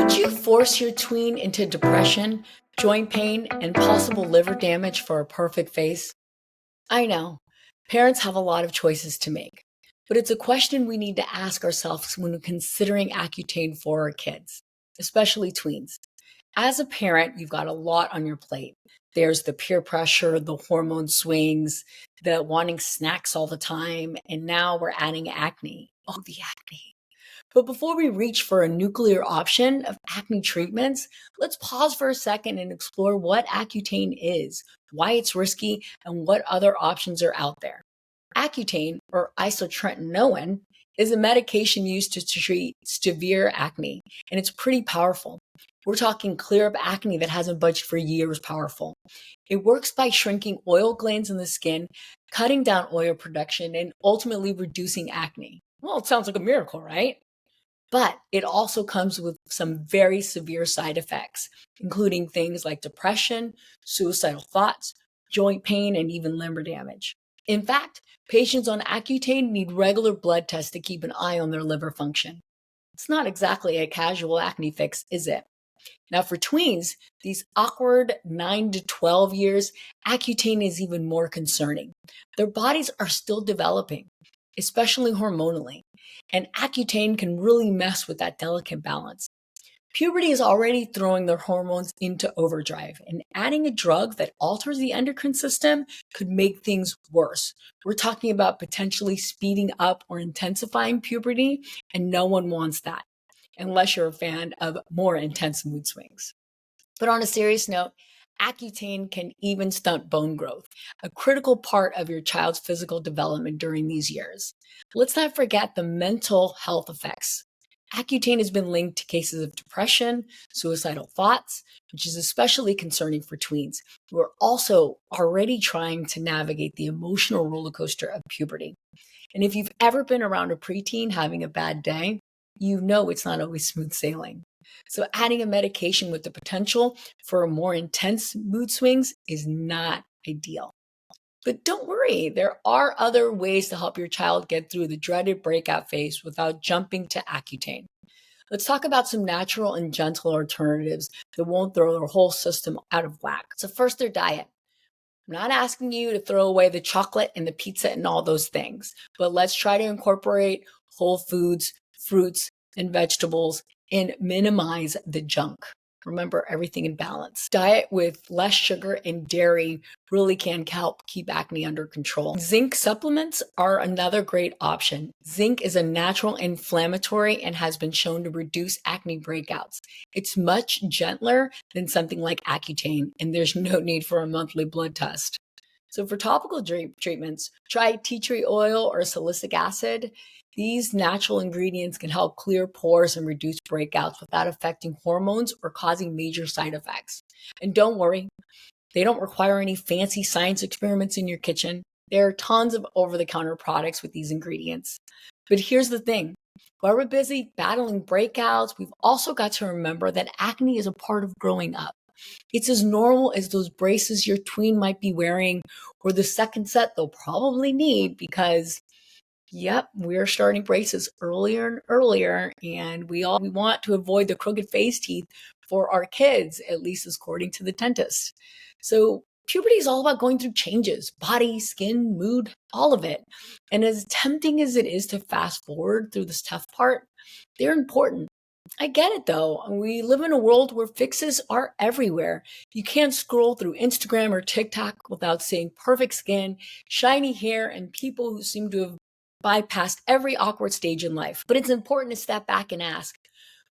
Would you force your tween into depression, joint pain, and possible liver damage for a perfect face? I know, parents have a lot of choices to make, but it's a question we need to ask ourselves when considering Accutane for our kids, especially tweens. As a parent, you've got a lot on your plate. There's the peer pressure, the hormone swings, the wanting snacks all the time, and now we're adding acne. Oh, the acne. But before we reach for a nuclear option of acne treatments, let's pause for a second and explore what Accutane is, why it's risky, and what other options are out there. Accutane, or isotretinoin, is a medication used to treat severe acne, and it's pretty powerful. We're talking clear up acne that hasn't budged for years powerful. It works by shrinking oil glands in the skin, cutting down oil production, and ultimately reducing acne. Well, it sounds like a miracle, right? But it also comes with some very severe side effects, including things like depression, suicidal thoughts, joint pain, and even liver damage. In fact, patients on Accutane need regular blood tests to keep an eye on their liver function. It's not exactly a casual acne fix, is it? Now, for tweens, these awkward 9 to 12 years, Accutane is even more concerning. Their bodies are still developing, especially hormonally, and Accutane can really mess with that delicate balance. Puberty is already throwing their hormones into overdrive, and adding a drug that alters the endocrine system could make things worse. We're talking about potentially speeding up or intensifying puberty, and no one wants that, unless you're a fan of more intense mood swings. But on a serious note, Accutane can even stunt bone growth, a critical part of your child's physical development during these years. Let's not forget the mental health effects. Accutane has been linked to cases of depression, suicidal thoughts, which is especially concerning for tweens who are also already trying to navigate the emotional roller coaster of puberty. And if you've ever been around a preteen having a bad day, you know it's not always smooth sailing. So adding a medication with the potential for more intense mood swings is not ideal. But don't worry, there are other ways to help your child get through the dreaded breakout phase without jumping to Accutane. Let's talk about some natural and gentle alternatives that won't throw their whole system out of whack. So first, their diet. I'm not asking you to throw away the chocolate and the pizza and all those things, but let's try to incorporate whole foods, fruits, and vegetables and minimize the junk. Remember, everything in balance. Diet with less sugar and dairy really can help keep acne under control. Zinc supplements are another great option. Zinc is a natural inflammatory and has been shown to reduce acne breakouts. It's much gentler than something like Accutane, and there's no need for a monthly blood test. So for topical treatments, try tea tree oil or salicylic acid. These natural ingredients can help clear pores and reduce breakouts without affecting hormones or causing major side effects. And don't worry, they don't require any fancy science experiments in your kitchen. There are tons of over-the-counter products with these ingredients. But here's the thing. While we're busy battling breakouts, we've also got to remember that acne is a part of growing up. It's as normal as those braces your tween might be wearing or the second set they'll probably need because yep, we're starting braces earlier and earlier, and we want to avoid the crooked face teeth for our kids, at least according to the dentist. So puberty is all about going through changes, body, skin, mood, all of it. And as tempting as it is to fast forward through this tough part, they're important. I get it though. We live in a world where fixes are everywhere. You can't scroll through Instagram or TikTok without seeing perfect skin, shiny hair, and people who seem to have bypassed every awkward stage in life. But it's important to step back and ask,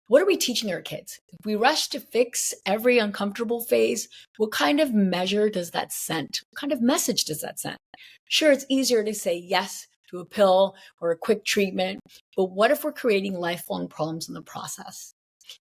what are we teaching our kids? If we rush to fix every uncomfortable phase, what kind of measure does that send? What kind of message does that send? Sure, it's easier to say yes to a pill or a quick treatment, but what if we're creating lifelong problems in the process?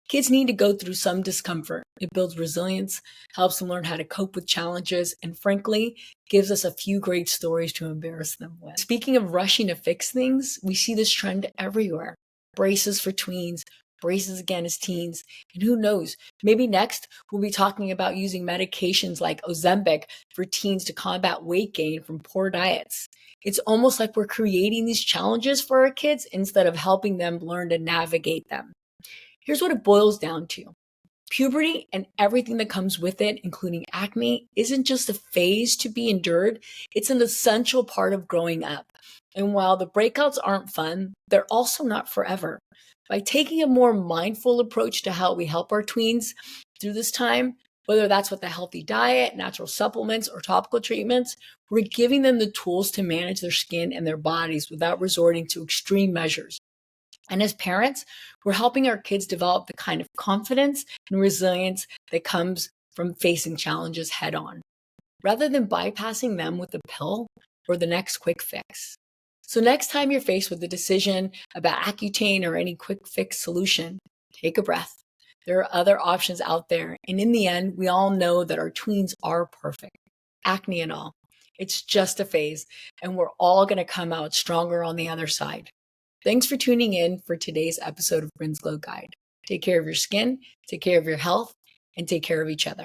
Kids need to go through some discomfort. It builds resilience, helps them learn how to cope with challenges, and frankly, gives us a few great stories to embarrass them with. Speaking of rushing to fix things, we see this trend everywhere. Braces for tweens, braces again as teens, and who knows, maybe next we'll be talking about using medications like Ozempic for teens to combat weight gain from poor diets. It's almost like we're creating these challenges for our kids instead of helping them learn to navigate them. Here's what it boils down to. Puberty and everything that comes with it, including acne, isn't just a phase to be endured, it's an essential part of growing up. And while the breakouts aren't fun, they're also not forever. By taking a more mindful approach to how we help our tweens through this time, whether that's with a healthy diet, natural supplements, or topical treatments, we're giving them the tools to manage their skin and their bodies without resorting to extreme measures. And as parents, we're helping our kids develop the kind of confidence and resilience that comes from facing challenges head on, rather than bypassing them with a pill or the next quick fix. So next time you're faced with a decision about Accutane or any quick fix solution, take a breath. There are other options out there. And in the end, we all know that our tweens are perfect, acne and all. It's just a phase, and we're all going to come out stronger on the other side. Thanks for tuning in for today's episode of Brynn's Glow Guide. Take care of your skin, take care of your health, and take care of each other.